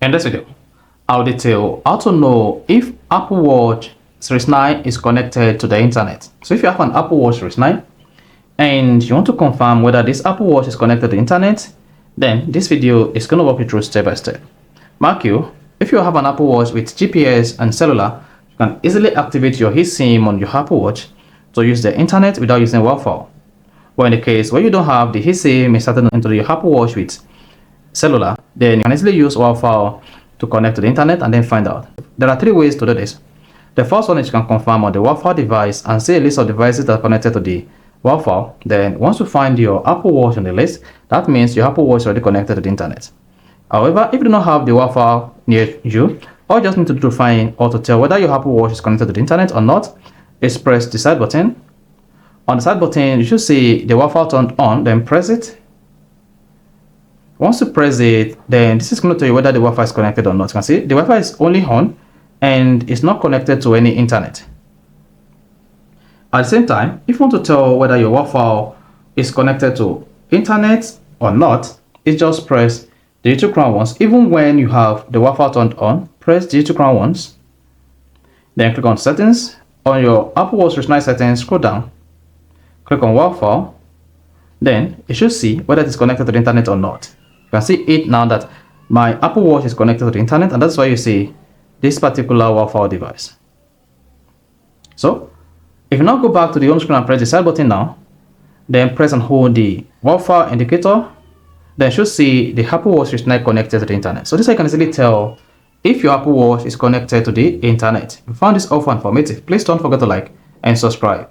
In this video, I'll detail how to know if Apple Watch Series 9 is connected to the internet. So if you have an Apple Watch Series 9 and you want to confirm whether this Apple Watch is connected to the internet, then this video is going to walk you through step by step. Mark you, if you have an Apple Watch with GPS and cellular, you can easily activate your eSIM on your Apple Watch to use the internet without using Wi-Fi. But in the case where you don't have the eSIM inserted into your Apple Watch with cellular, then you can easily use Wi-Fi to connect to the internet and then find out. There are three ways to do this. The first one is you can confirm on the Wi-Fi device and see a list of devices that are connected to the Wi-Fi. Then once you find your Apple Watch on the list, that means your Apple Watch is already connected to the internet. However, if you do not have the Wi-Fi near you, all you just need to do to find or to tell whether your Apple Watch is connected to the internet or not is press the side button. On the side button, you should see the Wi-Fi turned on, then press it. Once you press it, then this is going to tell you whether the Wi-Fi is connected or not. You can see the Wi-Fi is only on and it's not connected to any internet. At the same time, if you want to tell whether your Wi-Fi is connected to internet or not, it's just press the little crown once. Even when you have the Wi-Fi turned on, press the little crown once. Then click on settings. On your Apple Watch Series 9 settings, scroll down. Click on Wi-Fi. Then you should see whether it is connected to the internet or not. You can see it now that my Apple Watch is connected to the internet, and that's why you see this particular Wi-Fi device. So if you now go back to the home screen and press the side button now, then press and hold the Wi-Fi indicator, then you should see the Apple Watch is now connected to the internet. So this I can easily tell if your Apple Watch is connected to the internet. If you found this helpful and informative, please don't forget to like and subscribe.